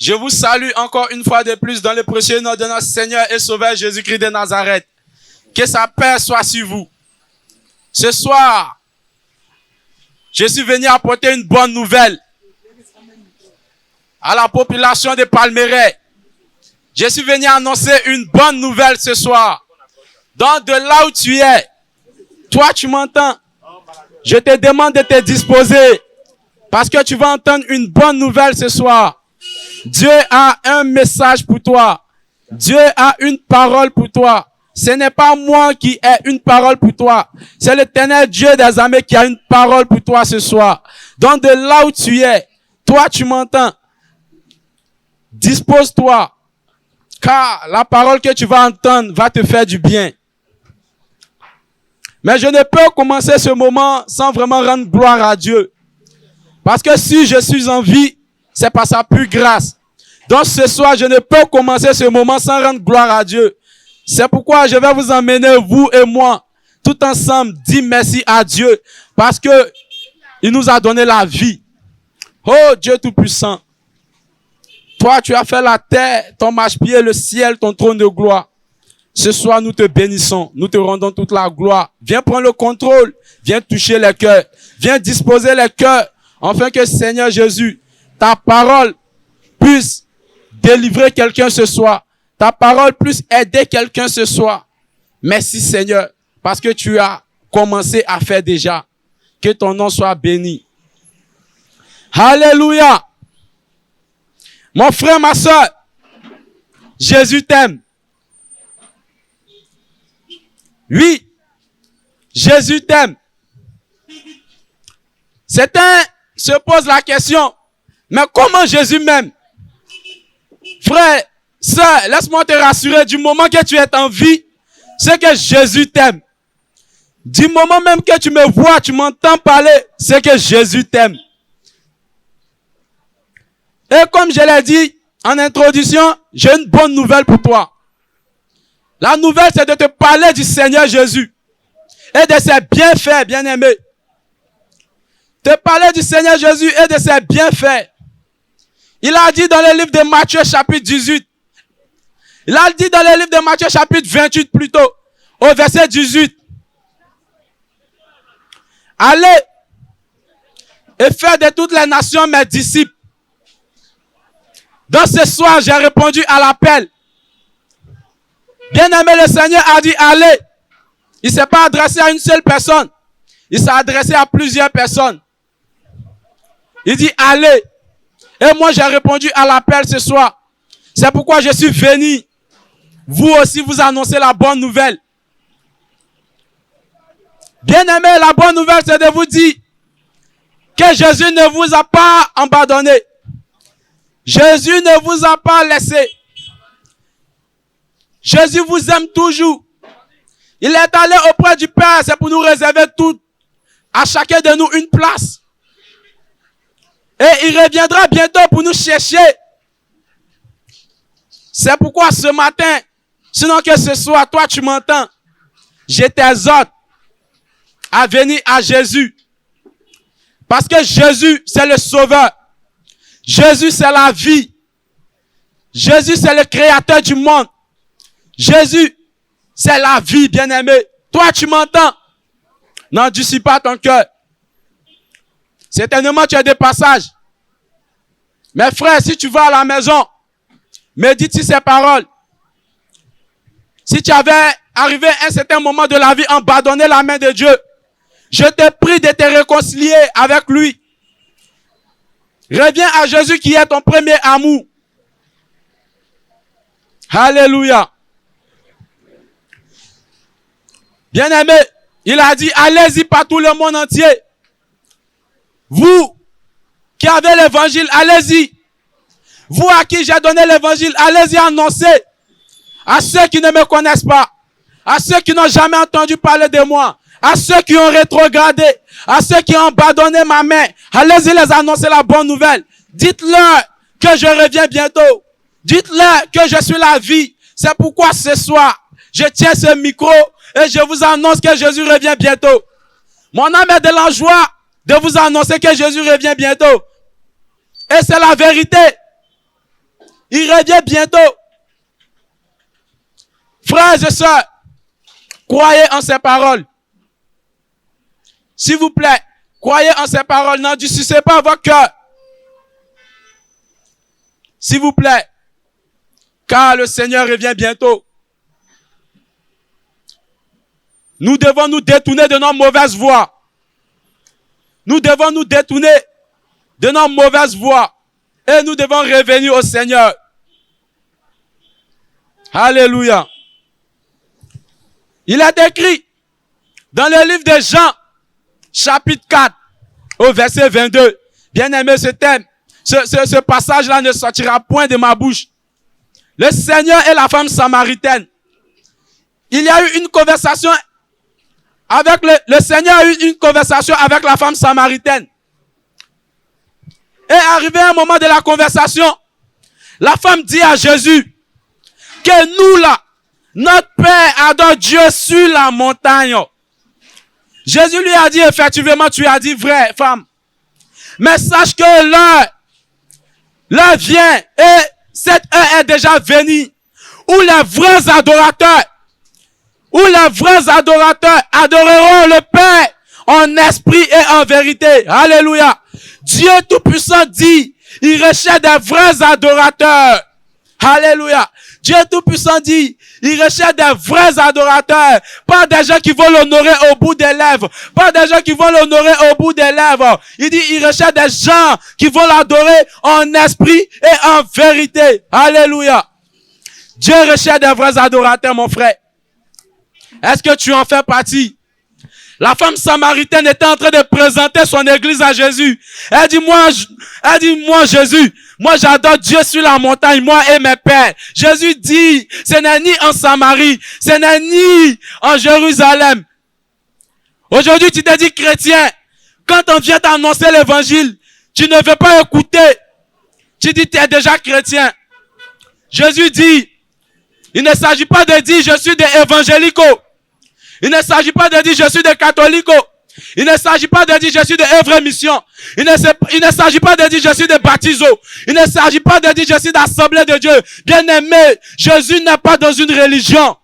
Je vous salue encore une fois de plus dans le précieux nom de notre Seigneur et Sauveur Jésus-Christ de Nazareth. Que sa paix soit sur vous. Ce soir, je suis venu apporter une bonne nouvelle à la population de Palmeraie. Je suis venu annoncer une bonne nouvelle ce soir. Donc de là où tu es, toi tu m'entends, je te demande de te disposer parce que tu vas entendre une bonne nouvelle ce soir. Dieu a un message pour toi. Dieu a une parole pour toi. Ce n'est pas moi qui ai une parole pour toi. C'est l'Éternel Dieu des armées qui a une parole pour toi ce soir. Donc de là où tu es, toi tu m'entends, dispose-toi. Car la parole que tu vas entendre va te faire du bien. Mais je ne peux commencer ce moment sans vraiment rendre gloire à Dieu. Parce que si je suis en vie, c'est par sa pure grâce. Donc ce soir, je ne peux commencer ce moment sans rendre gloire à Dieu. C'est pourquoi je vais vous emmener, vous et moi, tout ensemble, dire merci à Dieu. Parce que il nous a donné la vie. Oh Dieu Tout-Puissant. Toi, tu as fait la terre, ton marchepied, le ciel, ton trône de gloire. Ce soir, nous te bénissons. Nous te rendons toute la gloire. Viens prendre le contrôle. Viens toucher les cœurs. Viens disposer les cœurs. Afin que Seigneur Jésus, ta parole puisse délivrer quelqu'un ce soir. Ta parole puisse aider quelqu'un ce soir. Merci Seigneur, parce que tu as commencé à faire déjà. Que ton nom soit béni. Alléluia. Mon frère, ma soeur, Jésus t'aime. Oui, Jésus t'aime. Certains se posent la question, mais comment Jésus m'aime? Frère, sœur, laisse-moi te rassurer, du moment que tu es en vie, c'est que Jésus t'aime. Du moment même que tu me vois, tu m'entends parler, c'est que Jésus t'aime. Et comme je l'ai dit en introduction, j'ai une bonne nouvelle pour toi. La nouvelle, c'est de te parler du Seigneur Jésus et de ses bienfaits, bien-aimés. Te parler du Seigneur Jésus et de ses bienfaits. Il a dit dans le livre de Matthieu chapitre 18. Il a dit dans le livre de Matthieu chapitre 28 plutôt, au verset 18. Allez et faites de toutes les nations mes disciples. Donc ce soir, j'ai répondu à l'appel. Bien-aimé, le Seigneur a dit allez. Il ne s'est pas adressé à une seule personne. Il s'est adressé à plusieurs personnes. Il dit allez. Et moi, j'ai répondu à l'appel ce soir. C'est pourquoi je suis venu. Vous aussi, vous annoncez la bonne nouvelle. Bien-aimé, la bonne nouvelle, c'est de vous dire que Jésus ne vous a pas abandonné. Jésus ne vous a pas laissé. Jésus vous aime toujours. Il est allé auprès du Père, c'est pour nous réserver tout, à chacun de nous une place. Et il reviendra bientôt pour nous chercher. C'est pourquoi ce matin, sinon que ce soit, toi tu m'entends, je t'exhorte à venir à Jésus. Parce que Jésus, c'est le Sauveur. Jésus, c'est la vie. Jésus, c'est le Créateur du monde. Jésus, c'est la vie, bien-aimé. Toi, tu m'entends? N'endurcis pas ton cœur. Certainement, tu as des passages. Mais frère, si tu vas à la maison, médite sur ces paroles. Si tu avais arrivé à un certain moment de la vie, abandonné la main de Dieu, je te prie de te réconcilier avec lui. Reviens à Jésus qui est ton premier amour. Alléluia. Bien-aimé, il a dit, allez-y partout le monde entier. Vous qui avez l'évangile, allez-y. Vous à qui j'ai donné l'évangile, allez-y annoncer à ceux qui ne me connaissent pas, à ceux qui n'ont jamais entendu parler de moi, à ceux qui ont rétrogradé, à ceux qui ont abandonné ma main. Allez-y les annoncer la bonne nouvelle. Dites-leur que je reviens bientôt. Dites-leur que je suis la vie. C'est pourquoi ce soir, je tiens ce micro et je vous annonce que Jésus revient bientôt. Mon âme est de la joie de vous annoncer que Jésus revient bientôt. Et c'est la vérité. Il revient bientôt. Frères et sœurs, croyez en ses paroles. S'il vous plaît, croyez en ses paroles. N'endurcissez pas votre cœur. S'il vous plaît, car le Seigneur revient bientôt. Nous devons nous détourner de nos mauvaises voies. Nous devons nous détourner de nos mauvaises voies. Et nous devons revenir au Seigneur. Alléluia. Il est écrit dans le livre de Jean, chapitre 4, au verset 22. Bien aimé, ce thème, ce passage-là ne sortira point de ma bouche. Le Seigneur et la femme samaritaine. Il y a eu une conversation avec le Seigneur a eu une conversation avec la femme samaritaine. Et arrivé un moment de la conversation, la femme dit à Jésus que nous là, notre Père adore Dieu sur la montagne. Jésus lui a dit, effectivement, tu as dit vrai, femme. Mais sache que l'heure vient et cette heure est déjà venue où les vrais adorateurs adoreront le Père en esprit et en vérité. Alléluia. Dieu Tout-Puissant dit, il recherche des vrais adorateurs. Alléluia. Dieu Tout-Puissant dit, il recherche des vrais adorateurs. Pas des gens qui vont l'honorer au bout des lèvres. Pas des gens qui vont l'honorer au bout des lèvres. Il dit, il recherche des gens qui vont l'adorer en esprit et en vérité. Alléluia. Dieu recherche des vrais adorateurs, mon frère. Est-ce que tu en fais partie? La femme samaritaine était en train de présenter son église à Jésus. Elle dit, moi Jésus, moi j'adore Dieu sur la montagne, moi et mes pères. Jésus dit, ce n'est ni en Samarie, ce n'est ni en Jérusalem. Aujourd'hui, tu te dis chrétien. Quand on vient t'annoncer l'évangile, tu ne veux pas écouter. Tu dis, tu es déjà chrétien. Jésus dit, il ne s'agit pas de dire, je suis des évangélicaux. Il ne s'agit pas de dire je suis des catholiques. Il ne s'agit pas de dire je suis des œuvres mission. Il ne s'agit pas de dire je suis des baptisos. Il ne s'agit pas de dire je suis d'assemblée de Dieu. Bien aimé, Jésus n'est pas dans une religion.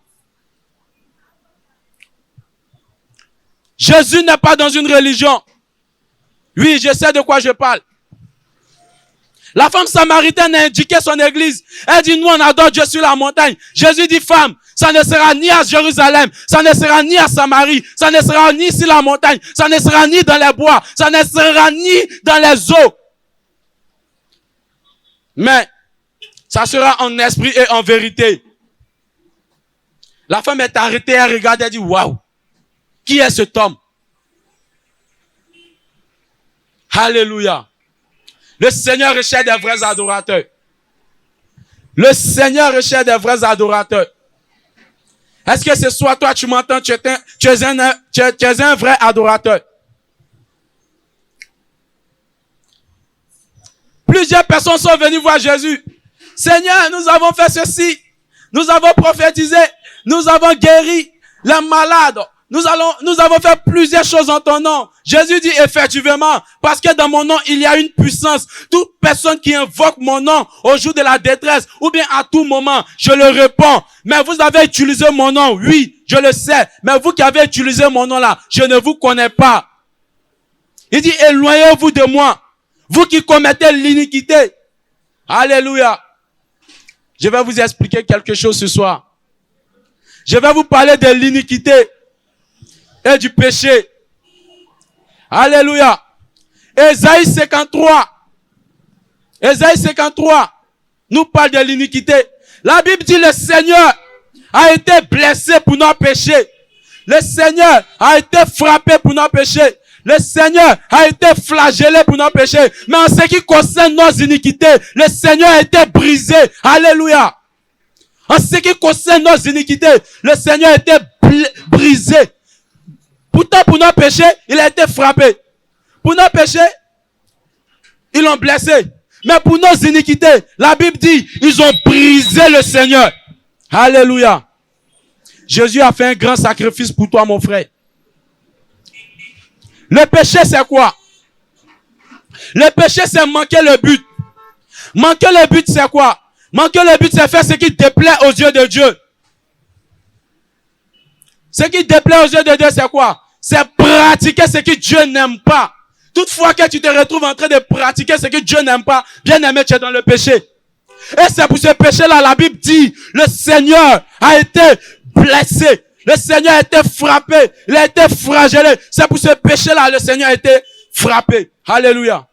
Jésus n'est pas dans une religion. Oui, je sais de quoi je parle. La femme samaritaine a indiqué son église. Elle dit, nous on adore Dieu sur la montagne. Jésus dit, femme, ça ne sera ni à Jérusalem, ça ne sera ni à Samarie, ça ne sera ni sur la montagne, ça ne sera ni dans les bois, ça ne sera ni dans les eaux. Mais, ça sera en esprit et en vérité. La femme est arrêtée, elle regarde, elle dit, waouh, qui est cet homme? Alléluia. Le Seigneur recherche des vrais adorateurs. Le Seigneur recherche des vrais adorateurs. Est-ce que ce soir, toi, tu m'entends, tu es un vrai adorateur? Plusieurs personnes sont venues voir Jésus. Seigneur, nous avons fait ceci. Nous avons prophétisé. Nous avons guéri les malades. Nous avons fait plusieurs choses en ton nom. Jésus dit effectivement, parce que dans mon nom, il y a une puissance. Toute personne qui invoque mon nom au jour de la détresse, ou bien à tout moment, je le réponds. Mais vous avez utilisé mon nom, oui, je le sais. Mais vous qui avez utilisé mon nom là, je ne vous connais pas. Il dit, éloignez-vous de moi, vous qui commettez l'iniquité. Alléluia. Je vais vous expliquer quelque chose ce soir. Je vais vous parler de l'iniquité et du péché. Alléluia. Ésaïe 53 nous parle de l'iniquité. La Bible dit le Seigneur a été blessé pour nos péchés. Le Seigneur a été frappé pour nos péchés. Le Seigneur a été flagellé pour nos péchés. Mais en ce qui concerne nos iniquités, le Seigneur a été brisé. Alléluia. En ce qui concerne nos iniquités, le Seigneur a été brisé. Pourtant, pour nos péchés, il a été frappé. Pour nos péchés, ils l'ont blessé. Mais pour nos iniquités, la Bible dit, ils ont brisé le Seigneur. Alléluia. Jésus a fait un grand sacrifice pour toi, mon frère. Le péché, c'est quoi? Le péché, c'est manquer le but. Manquer le but, c'est quoi? Manquer le but, c'est faire ce qui déplaît aux yeux de Dieu. Ce qui déplaît aux yeux de Dieu, c'est quoi? C'est pratiquer ce que Dieu n'aime pas. Toutefois que tu te retrouves en train de pratiquer ce que Dieu n'aime pas, bien aimé, tu es dans le péché. Et c'est pour ce péché-là, la Bible dit, le Seigneur a été blessé. Le Seigneur a été frappé. Il a été flagellé. C'est pour ce péché-là, le Seigneur a été frappé. Alléluia.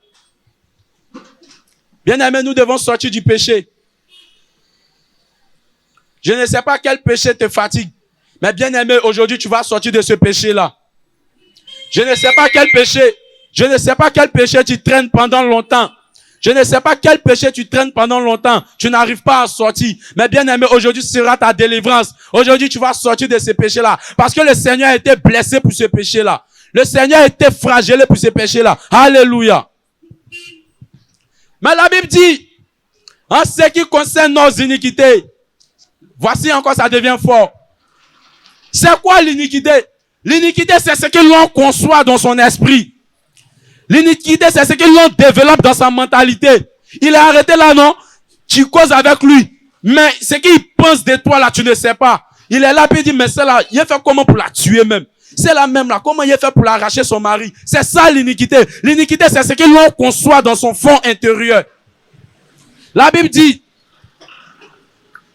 Bien aimé, nous devons sortir du péché. Je ne sais pas quel péché te fatigue. Mais bien aimé, aujourd'hui, tu vas sortir de ce péché-là. Je ne sais pas quel péché tu traînes pendant longtemps. Je ne sais pas quel péché tu traînes pendant longtemps. Tu n'arrives pas à sortir. Mais bien aimé, aujourd'hui sera ta délivrance. Aujourd'hui, tu vas sortir de ce péché-là. Parce que le Seigneur a été blessé pour ce péché-là. Le Seigneur a été flagellé pour ce péché-là. Alléluia. Mais la Bible dit, en ce qui concerne nos iniquités, voici encore ça devient fort. C'est quoi l'iniquité? L'iniquité, c'est ce que l'on conçoit dans son esprit. L'iniquité, c'est ce que l'on développe dans sa mentalité. Il est arrêté là, non? Tu causes avec lui. Mais ce qu'il pense de toi là, tu ne sais pas. Il est là, puis il dit, mais c'est là, il a fait comment pour la tuer même? C'est la même là, comment il a fait pour l'arracher son mari? C'est ça l'iniquité. L'iniquité, c'est ce que l'on conçoit dans son fond intérieur. La Bible dit,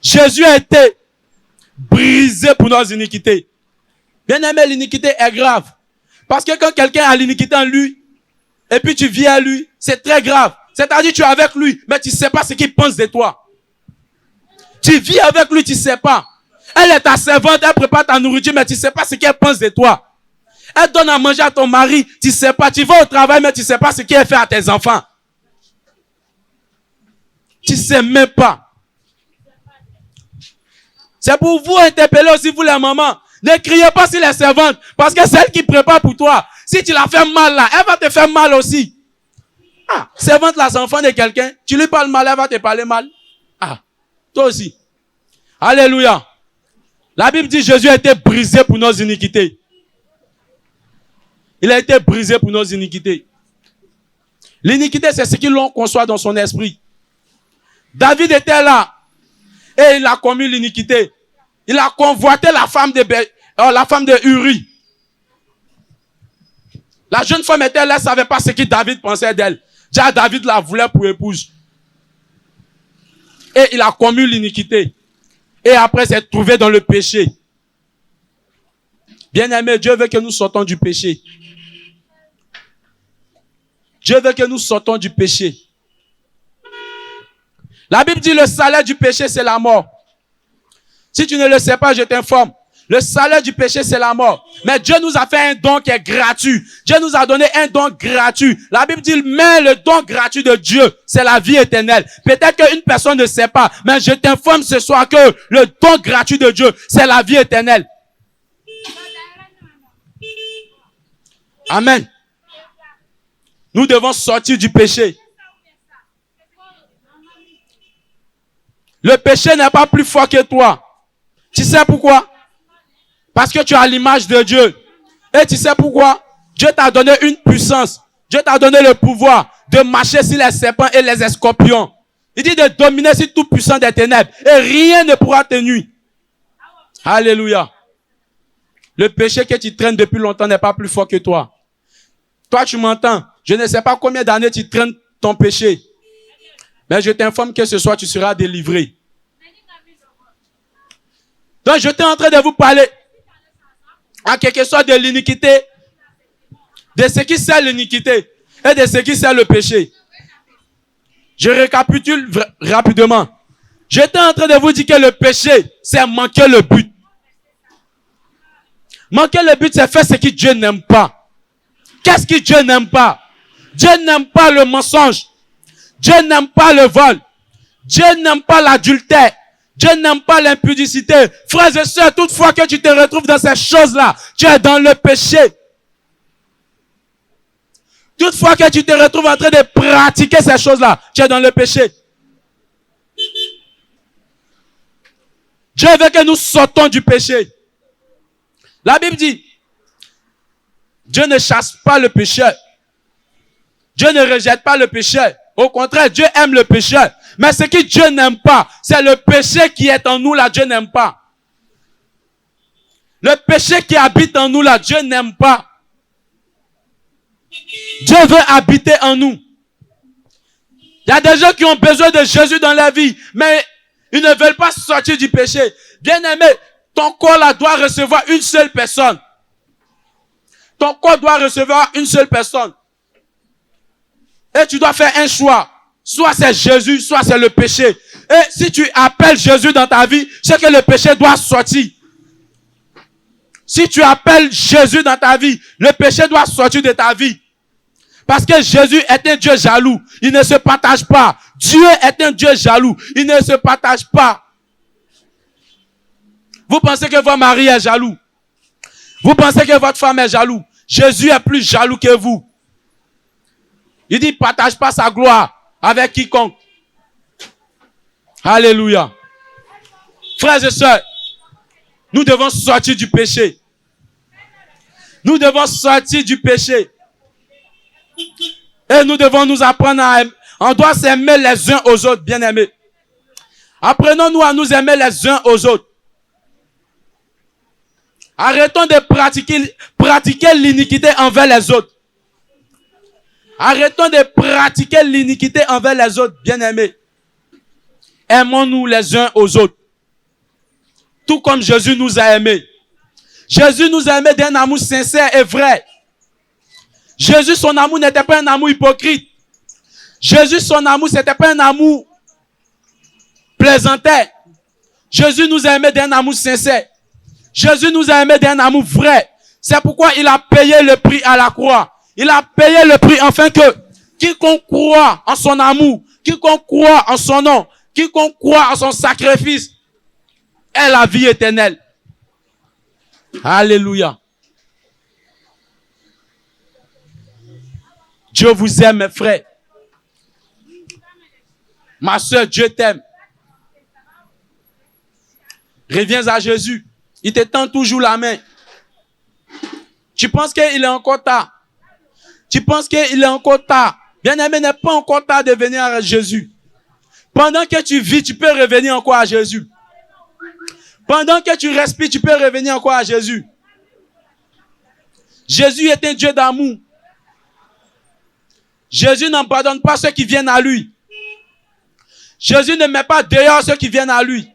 Jésus a été brisé pour nos iniquités. Bien aimé, l'iniquité est grave. Parce que quand quelqu'un a l'iniquité en lui, et puis tu vis à lui, c'est très grave. C'est-à-dire tu es avec lui, mais tu ne sais pas ce qu'il pense de toi. Tu vis avec lui, tu ne sais pas. Elle est ta servante, elle prépare ta nourriture, mais tu ne sais pas ce qu'elle pense de toi. Elle donne à manger à ton mari, tu ne sais pas. Tu vas au travail, mais tu ne sais pas ce qu'elle fait à tes enfants. Tu ne sais même pas. C'est pour vous interpeller aussi, vous les mamans. Ne criez pas sur les servantes, parce que c'est elle qui prépare pour toi. Si tu la fais mal là, elle va te faire mal aussi. Ah, servante là, c'est enfant de quelqu'un. Tu lui parles mal, elle va te parler mal. Ah, toi aussi. Alléluia. La Bible dit Jésus a été brisé pour nos iniquités. Il a été brisé pour nos iniquités. L'iniquité, c'est ce que l'on conçoit dans son esprit. David était là et il a commis l'iniquité. Il a convoité la femme de Uri. La jeune femme était là, elle ne savait pas ce que David pensait d'elle. Déjà, David la voulait pour épouse. Et il a commis l'iniquité. Et après, s'est trouvé dans le péché. Bien-aimé, Dieu veut que nous sortons du péché. Dieu veut que nous sortons du péché. La Bible dit le salaire du péché, c'est la mort. Si tu ne le sais pas, je t'informe. Le salaire du péché, c'est la mort. Mais Dieu nous a fait un don qui est gratuit. Dieu nous a donné un don gratuit. La Bible dit, mais le don gratuit de Dieu, c'est la vie éternelle. Peut-être qu'une personne ne sait pas, mais je t'informe ce soir que le don gratuit de Dieu, c'est la vie éternelle. Amen. Nous devons sortir du péché. Le péché n'est pas plus fort que toi. Tu sais pourquoi? Parce que tu as l'image de Dieu. Et tu sais pourquoi? Dieu t'a donné une puissance. Dieu t'a donné le pouvoir de marcher sur les serpents et les scorpions. Il dit de dominer sur tout puissant des ténèbres. Et rien ne pourra te nuire. Alléluia. Le péché que tu traînes depuis longtemps n'est pas plus fort que toi. Toi, tu m'entends. Je ne sais pas combien d'années tu traînes ton péché. Mais je t'informe que ce soir, tu seras délivré. Donc, je suis en train de vous parler en quelque sorte de l'iniquité, de ce qui sert l'iniquité et de ce qui sert le péché. Je récapitule rapidement. J'étais en train de vous dire que le péché, c'est manquer le but. Manquer le but, c'est faire ce que Dieu n'aime pas. Qu'est-ce que Dieu n'aime pas? Dieu n'aime pas le mensonge. Dieu n'aime pas le vol. Dieu n'aime pas l'adultère. Dieu n'aime pas l'impudicité. Frères et sœurs, toutefois que tu te retrouves dans ces choses-là, tu es dans le péché. Toutefois que tu te retrouves en train de pratiquer ces choses-là, tu es dans le péché. Dieu veut que nous sortons du péché. La Bible dit, Dieu ne chasse pas le pécheur. Dieu ne rejette pas le pécheur. Au contraire, Dieu aime le pécheur. Mais ce que Dieu n'aime pas, c'est le péché qui est en nous là, Dieu n'aime pas. Le péché qui habite en nous là, Dieu n'aime pas. Dieu veut habiter en nous. Il y a des gens qui ont besoin de Jésus dans la vie, mais ils ne veulent pas sortir du péché. Bien-aimé, ton corps là doit recevoir une seule personne. Ton corps doit recevoir une seule personne. Et tu dois faire un choix. Soit c'est Jésus, soit c'est le péché. Et si tu appelles Jésus dans ta vie, c'est que le péché doit sortir. Si tu appelles Jésus dans ta vie, le péché doit sortir de ta vie. Parce que Jésus est un Dieu jaloux. Il ne se partage pas. Dieu est un Dieu jaloux. Il ne se partage pas. Vous pensez que votre mari est jaloux. Vous pensez que votre femme est jaloux. Jésus est plus jaloux que vous. Il dit, partage pas sa gloire avec quiconque. Alléluia. Frères et sœurs, nous devons sortir du péché. Nous devons sortir du péché. Et nous devons nous apprendre à aimer. On doit s'aimer les uns aux autres, bien-aimés. Apprenons-nous à nous aimer les uns aux autres. Arrêtons de pratiquer l'iniquité envers les autres. Arrêtons de pratiquer l'iniquité envers les autres, bien-aimés. Aimons-nous les uns aux autres. Tout comme Jésus nous a aimés. Jésus nous a aimés d'un amour sincère et vrai. Jésus, son amour n'était pas un amour hypocrite. Jésus, son amour, c'était pas un amour plaisantais. Jésus nous a aimés d'un amour sincère. Jésus nous a aimés d'un amour vrai. C'est pourquoi il a payé le prix à la croix. Il a payé le prix afin que quiconque croit en son amour, quiconque croit en son nom, quiconque croit en son sacrifice, ait la vie éternelle. Alléluia. Dieu vous aime, mes frères. Ma soeur, Dieu t'aime. Reviens à Jésus. Il te tend toujours la main. Tu penses qu'il est encore tard. Tu penses qu'il est encore tard. Bien-aimé, n'est pas encore tard de venir à Jésus. Pendant que tu vis, tu peux revenir encore à Jésus. Pendant que tu respires, tu peux revenir encore à Jésus. Jésus est un Dieu d'amour. Jésus n'en pardonne pas ceux qui viennent à lui. Jésus ne met pas dehors ceux qui viennent à lui.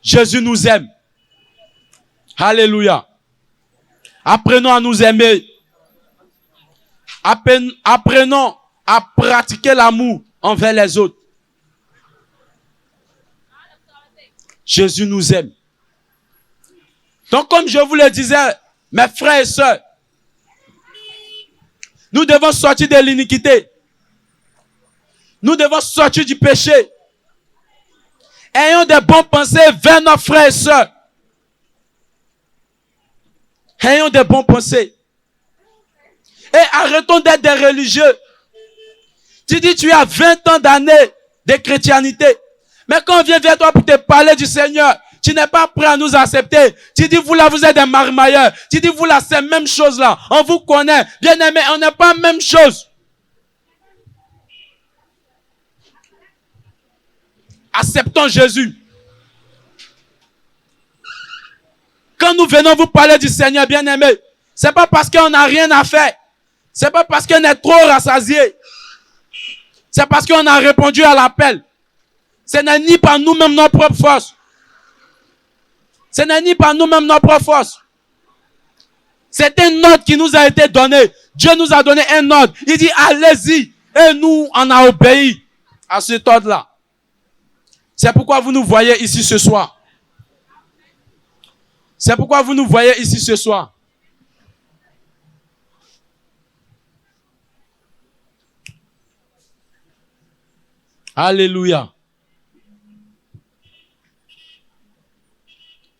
Jésus nous aime. Alléluia. Apprenons à nous aimer. Apprenons à pratiquer l'amour envers les autres. Jésus nous aime. Donc, comme je vous le disais, mes frères et sœurs, nous devons sortir de l'iniquité. Nous devons sortir du péché. Ayons de bonnes pensées vers nos frères et sœurs. Ayons de bonnes pensées. Et arrêtons d'être des religieux. Tu dis, tu as 20 ans d'années de chrétienté. Mais quand on vient vers toi pour te parler du Seigneur, tu n'es pas prêt à nous accepter. Tu dis, vous là, vous êtes des marmailleurs. Tu dis, vous là, c'est la même chose là. On vous connaît. Bien aimé, on n'est pas la même chose. Acceptons Jésus. Quand nous venons vous parler du Seigneur, bien aimé, c'est pas parce qu'on n'a rien à faire. C'est pas parce qu'on est trop rassasié. C'est parce qu'on a répondu à l'appel. Ce n'est ni par nous-mêmes nos propres forces. Ce n'est ni par nous-mêmes nos propres forces. C'est un ordre qui nous a été donné. Dieu nous a donné un ordre. Il dit, allez-y. Et nous, on a obéi à cet ordre-là. C'est pourquoi vous nous voyez ici ce soir. C'est pourquoi vous nous voyez ici ce soir. Alléluia.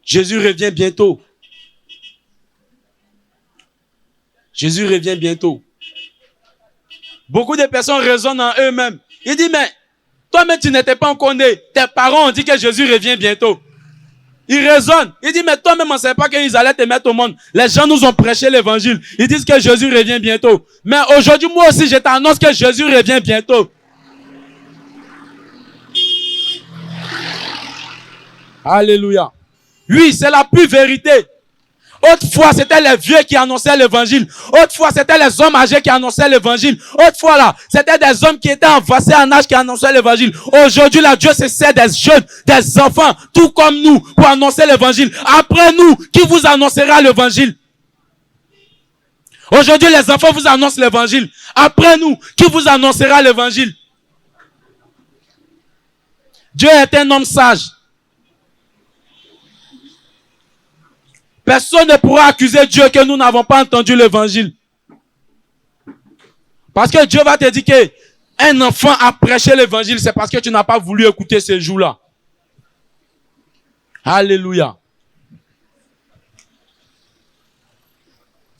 Jésus revient bientôt. Jésus revient bientôt. Beaucoup de personnes raisonnent en eux-mêmes. Ils disent, mais toi-même, tu n'étais pas encore né. Tes parents ont dit que Jésus revient bientôt. Il raisonne. Il dit, mais toi-même, on ne savait pas qu'ils allaient te mettre au monde. Les gens nous ont prêché l'évangile. Ils disent que Jésus revient bientôt. Mais aujourd'hui, moi aussi, je t'annonce que Jésus revient bientôt. Alléluia. Oui, c'est la pure vérité. Autrefois, c'était les vieux qui annonçaient l'évangile. Autrefois, c'était les hommes âgés qui annonçaient l'évangile. Autrefois, là, c'était des hommes qui étaient avancés en âge qui annonçaient l'évangile. Aujourd'hui, là, Dieu se sert des jeunes, des enfants, tout comme nous, pour annoncer l'évangile. Après nous, qui vous annoncera l'évangile? Aujourd'hui, les enfants vous annoncent l'évangile. Après nous, qui vous annoncera l'évangile? Dieu est un homme sage. Personne ne pourra accuser Dieu que nous n'avons pas entendu l'évangile. Parce que Dieu va te dire qu'un enfant a prêché l'évangile, c'est parce que tu n'as pas voulu écouter ce jour-là. Alléluia.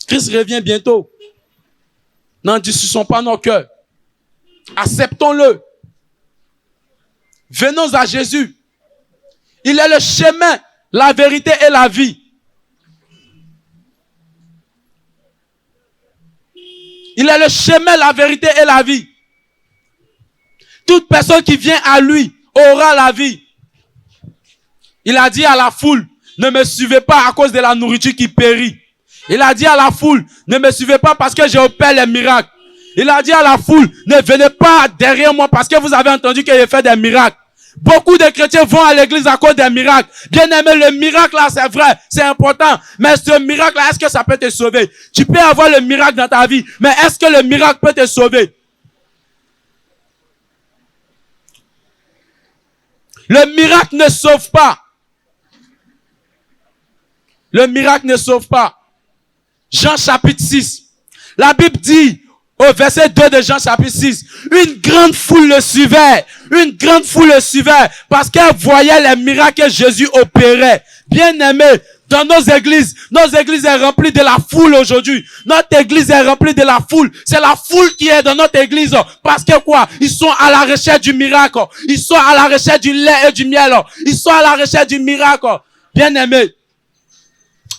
Christ revient bientôt. N'en discutons pas nos cœurs. Acceptons-le. Venons à Jésus. Il est le chemin, la vérité et la vie. Il est le chemin, la vérité et la vie. Toute personne qui vient à lui aura la vie. Il a dit à la foule, ne me suivez pas à cause de la nourriture qui périt. Il a dit à la foule, ne me suivez pas parce que j'opère les miracles. Il a dit à la foule, ne venez pas derrière moi parce que vous avez entendu que j'ai fait des miracles. Beaucoup de chrétiens vont à l'église à cause des miracles. Bien aimé, le miracle là, c'est vrai, c'est important. Mais ce miracle là, est-ce que ça peut te sauver? Tu peux avoir le miracle dans ta vie, mais est-ce que le miracle peut te sauver? Le miracle ne sauve pas. Le miracle ne sauve pas. Jean chapitre 6. La Bible dit, au verset 2 de Jean chapitre 6, une grande foule le suivait. Une grande foule le suivait parce qu'elle voyait les miracles que Jésus opérait. Bien aimé, dans nos églises est remplie de la foule aujourd'hui. Notre église est remplie de la foule. C'est la foule qui est dans notre église. Parce que quoi? Ils sont à la recherche du miracle. Ils sont à la recherche du lait et du miel. Ils sont à la recherche du miracle. Bien aimé.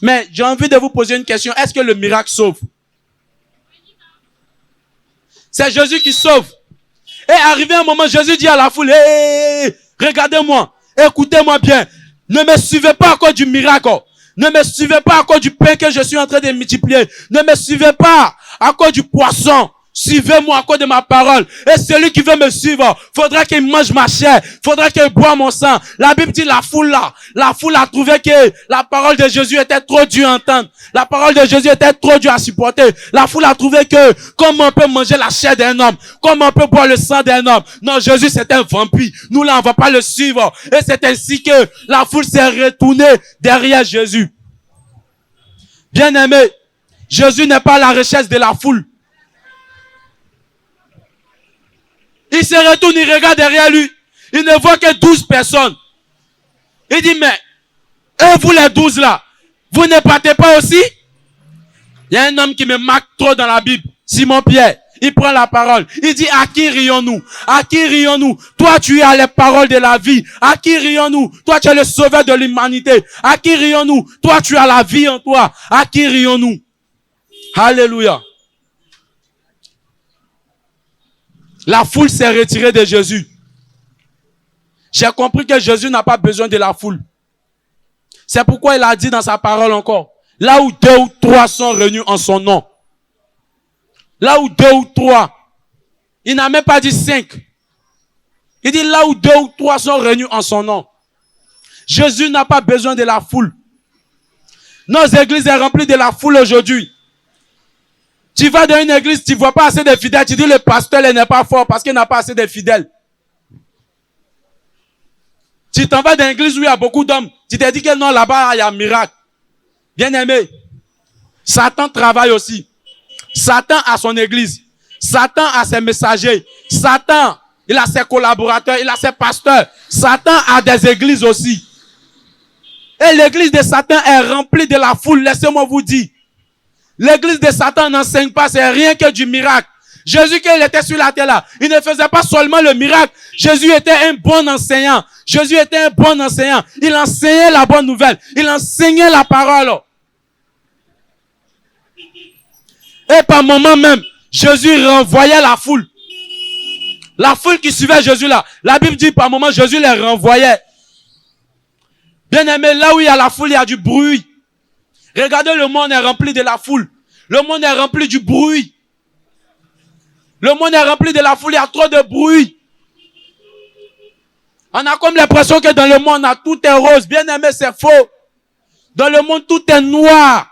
Mais j'ai envie de vous poser une question. Est-ce que le miracle sauve? C'est Jésus qui sauve. Et arrivé un moment, Jésus dit à la foule, hey, regardez-moi, écoutez-moi bien. Ne me suivez pas à cause du miracle. Ne me suivez pas à cause du pain que je suis en train de multiplier. Ne me suivez pas à cause du poisson. Suivez-moi à cause de ma parole. Et celui qui veut me suivre, faudra qu'il mange ma chair. Faudra qu'il boive mon sang. La Bible dit la foule a trouvé que la parole de Jésus était trop dure à entendre. La parole de Jésus était trop dure à supporter. La foule a trouvé que comment on peut manger la chair d'un homme? Comment on peut boire le sang d'un homme? Non, Jésus c'est un vampire. Nous là, on va pas le suivre. Et c'est ainsi que la foule s'est retournée derrière Jésus. Bien aimé, Jésus n'est pas à la recherche de la foule. Il se retourne, il regarde derrière lui. Il ne voit que 12 personnes. Il dit, mais, et vous les 12 là, vous ne partez pas aussi? Il y a un homme qui me marque trop dans la Bible, Simon Pierre. Il prend la parole. Il dit, à qui rions-nous? À qui rions-nous? Toi, tu as les paroles de la vie. À qui rions-nous? Toi, tu es le sauveur de l'humanité. À qui rions-nous? Toi, tu as la vie en toi. À qui rions-nous? Alléluia. La foule s'est retirée de Jésus. J'ai compris que Jésus n'a pas besoin de la foule. C'est pourquoi il a dit dans sa parole encore, là où 2 ou 3 sont réunis en son nom. Là où 2 ou 3. Il n'a même pas dit 5. Il dit là où 2 ou 3 sont réunis en son nom. Jésus n'a pas besoin de la foule. Nos églises sont remplies de la foule aujourd'hui. Tu vas dans une église, tu ne vois pas assez de fidèles, tu dis le pasteur n'est pas fort parce qu'il n'a pas assez de fidèles. Tu t'en vas dans une église où il y a beaucoup d'hommes, tu te dis que non, là-bas, il y a un miracle. Bien aimé, Satan travaille aussi. Satan a son église. Satan a ses messagers. Satan, il a ses collaborateurs, il a ses pasteurs. Satan a des églises aussi. Et l'église de Satan est remplie de la foule, laissez-moi vous dire. L'église de Satan n'enseigne pas, c'est rien que du miracle. Jésus, quand il était sur la terre là, il ne faisait pas seulement le miracle. Jésus était un bon enseignant. Jésus était un bon enseignant. Il enseignait la bonne nouvelle. Il enseignait la parole. Et par moment même, Jésus renvoyait la foule. La foule qui suivait Jésus là. La Bible dit par moment, Jésus les renvoyait. Bien aimé, là où il y a la foule, il y a du bruit. Regardez, le monde est rempli de la foule. Le monde est rempli du bruit. Le monde est rempli de la foule, il y a trop de bruit. On a comme l'impression que dans le monde, tout est rose. Bien aimé, c'est faux. Dans le monde, tout est noir.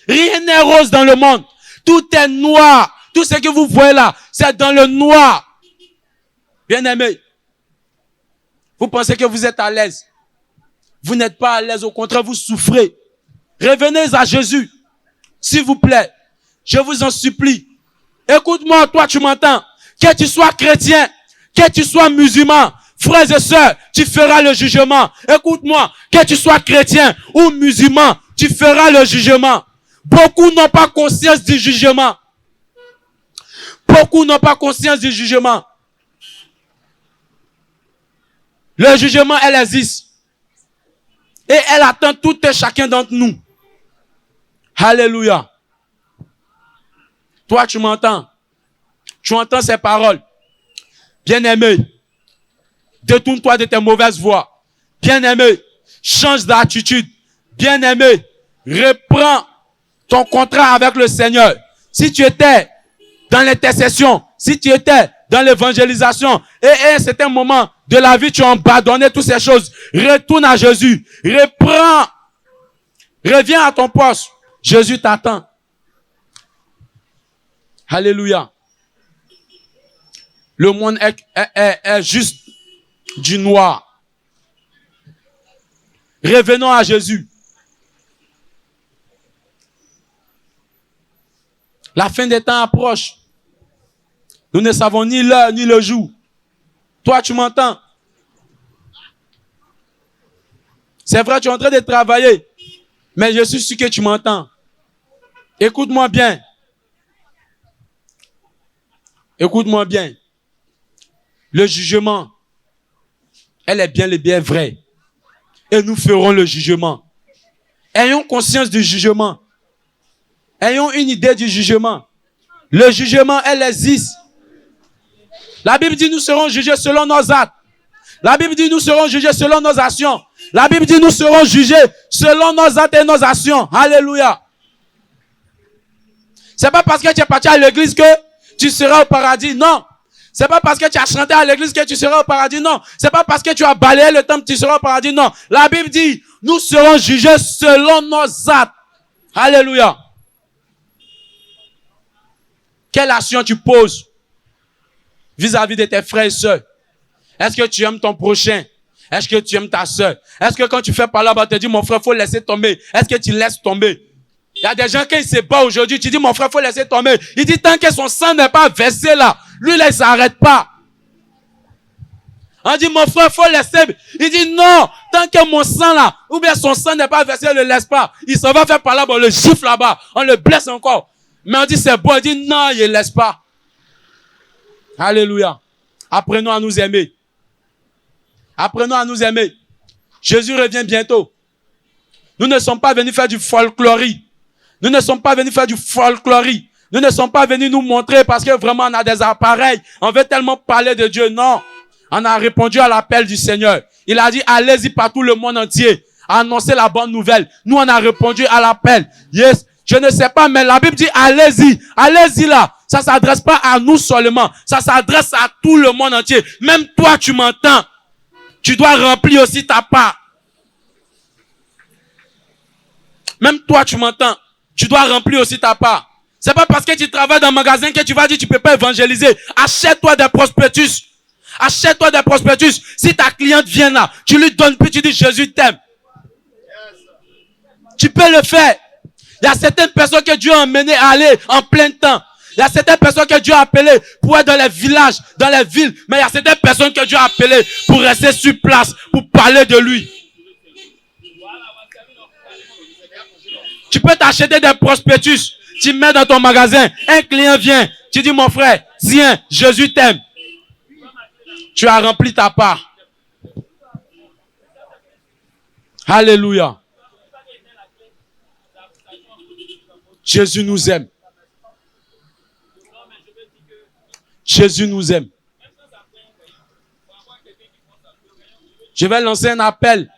Rien n'est rose dans le monde. Tout est noir. Tout ce que vous voyez là, c'est dans le noir. Bien aimé, vous pensez que vous êtes à l'aise. Vous n'êtes pas à l'aise, au contraire, vous souffrez. Revenez à Jésus, s'il vous plaît. Je vous en supplie. Écoute-moi, toi, tu m'entends. Que tu sois chrétien, que tu sois musulman, frères et sœurs, tu feras le jugement. Écoute-moi, que tu sois chrétien ou musulman, tu feras le jugement. Beaucoup n'ont pas conscience du jugement. Beaucoup n'ont pas conscience du jugement. Le jugement, elle existe. Et elle attend tout et chacun d'entre nous. Alléluia. Toi, tu m'entends. Tu entends ces paroles. Bien-aimé, détourne-toi de tes mauvaises voies. Bien-aimé, change d'attitude. Bien-aimé, reprends ton contrat avec le Seigneur. Si tu étais dans l'intercession, si tu étais dans l'évangélisation, et à un certain moment de la vie, tu as abandonné toutes ces choses, retourne à Jésus. Reprends. Reviens à ton poste. Jésus t'attend. Alléluia. Le monde est juste du noir. Revenons à Jésus. La fin des temps approche. Nous ne savons ni l'heure ni le jour. Toi, tu m'entends? C'est vrai, tu es en train de travailler. Mais je suis sûr que tu m'entends. Écoute-moi bien. Écoute-moi bien. Le jugement, elle est bien et bien vraie. Et nous ferons le jugement. Ayons conscience du jugement. Ayons une idée du jugement. Le jugement, elle existe. La Bible dit nous serons jugés selon nos actes. La Bible dit nous serons jugés selon nos actions. La Bible dit nous serons jugés selon nos actes et nos actions. Alléluia. C'est pas parce que tu es parti à l'église que tu seras au paradis. Non. C'est pas parce que tu as chanté à l'église que tu seras au paradis. Non. C'est pas parce que tu as balayé le temple que tu seras au paradis. Non. La Bible dit nous serons jugés selon nos actes. Alléluia. Quelle action tu poses vis-à-vis de tes frères et sœurs? Est-ce que tu aimes ton prochain? Est-ce que tu aimes ta sœur? Est-ce que quand tu fais par là-bas, tu te dis, mon frère, faut laisser tomber? Est-ce que tu laisses tomber? Il y a des gens qui se battent aujourd'hui, tu dis, mon frère, faut laisser tomber. Il dit, tant que son sang n'est pas versé là, lui, là, il s'arrête pas. On dit, mon frère, faut laisser. Il dit, non, tant que mon sang là, ou bien son sang n'est pas versé, ne le laisse pas. Il s'en va faire par là-bas, on le gifle là-bas, on le blesse encore. Mais on dit, c'est bon, il dit, non, il ne laisse pas. Alléluia. Apprenons à nous aimer. Apprenons à nous aimer. Jésus revient bientôt. Nous ne sommes pas venus faire du folklorie. Nous ne sommes pas venus faire du folklorie. Nous ne sommes pas venus nous montrer parce que vraiment on a des appareils. On veut tellement parler de Dieu. Non. On a répondu à l'appel du Seigneur. Il a dit, allez-y partout le monde entier. Annoncer la bonne nouvelle. Nous, on a répondu à l'appel. Yes. Je ne sais pas, mais la Bible dit, allez-y. Allez-y là. Ça s'adresse pas à nous seulement. Ça s'adresse à tout le monde entier. Même toi, tu m'entends. Tu dois remplir aussi ta part. Même toi, tu m'entends. Tu dois remplir aussi ta part. C'est pas parce que tu travailles dans un magasin que tu vas dire que tu peux pas évangéliser. Achète-toi des prospectus. Achète-toi des prospectus. Si ta cliente vient là, tu lui donnes puis tu dis Jésus t'aime. Tu peux le faire. Il y a certaines personnes que Dieu a emmenées à aller en plein temps. Il y a certaines personnes que Dieu a appelées pour être dans les villages, dans les villes. Mais il y a certaines personnes que Dieu a appelées pour rester sur place, pour parler de lui. Tu peux t'acheter des prospectus. Tu mets dans ton magasin. Un client vient. Tu dis, mon frère, tiens, Jésus t'aime. Tu as rempli ta part. Alléluia. Jésus nous aime. Jésus nous aime. Je vais lancer un appel.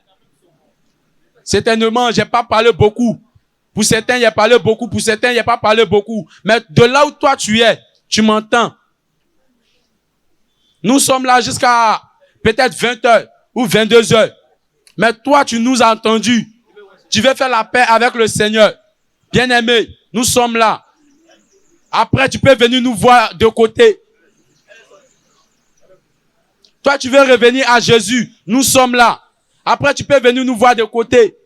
Certainement, j'ai pas parlé beaucoup. Pour certains, j'ai parlé beaucoup. Pour certains, j'ai pas parlé beaucoup. Mais de là où toi tu es, tu m'entends. Nous sommes là jusqu'à peut-être 20h ou 22h. Mais toi, tu nous as entendus. Tu veux faire la paix avec le Seigneur. Bien-aimé, nous sommes là. Après, tu peux venir nous voir de côté. Toi, tu veux revenir à Jésus. Nous sommes là. Après, tu peux venir nous voir de côté.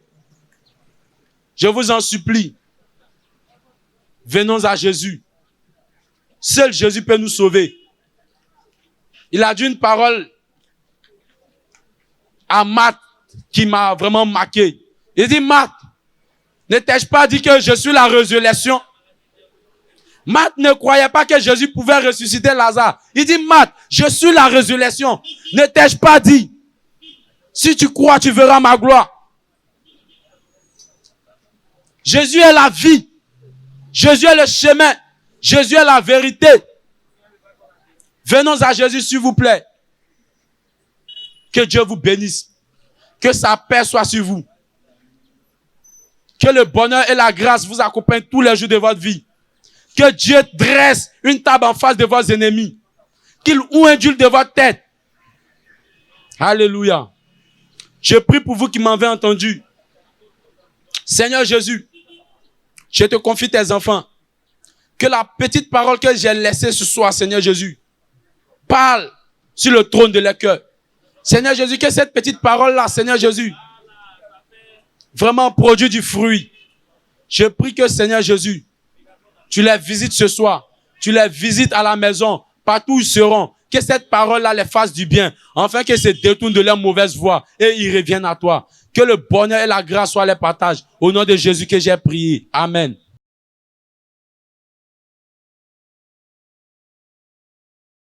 Je vous en supplie. Venons à Jésus. Seul Jésus peut nous sauver. Il a dit une parole à Marthe qui m'a vraiment marqué. Il dit, Marthe, ne t'ai-je pas dit que je suis la résurrection? Marthe ne croyait pas que Jésus pouvait ressusciter Lazare. Il dit, Marthe, je suis la résurrection. Ne t'ai-je pas dit? Si tu crois, tu verras ma gloire. Jésus est la vie. Jésus est le chemin. Jésus est la vérité. Venons à Jésus, s'il vous plaît. Que Dieu vous bénisse. Que sa paix soit sur vous. Que le bonheur et la grâce vous accompagnent tous les jours de votre vie. Que Dieu dresse une table en face de vos ennemis. Qu'il ouvre un de votre tête. Alléluia. Je prie pour vous qui m'avez entendu. Seigneur Jésus, je te confie tes enfants. Que la petite parole que j'ai laissée ce soir, Seigneur Jésus, parle sur le trône de leur cœur. Seigneur Jésus, que cette petite parole-là, Seigneur Jésus, vraiment produit du fruit. Je prie que, Seigneur Jésus, tu les visites ce soir. Tu les visites à la maison, partout où ils seront. Que cette parole-là les fasse du bien, afin qu'ils se détournent de leur mauvaise voie et ils reviennent à toi. Que le bonheur et la grâce soient les partages. Au nom de Jésus que j'ai prié. Amen.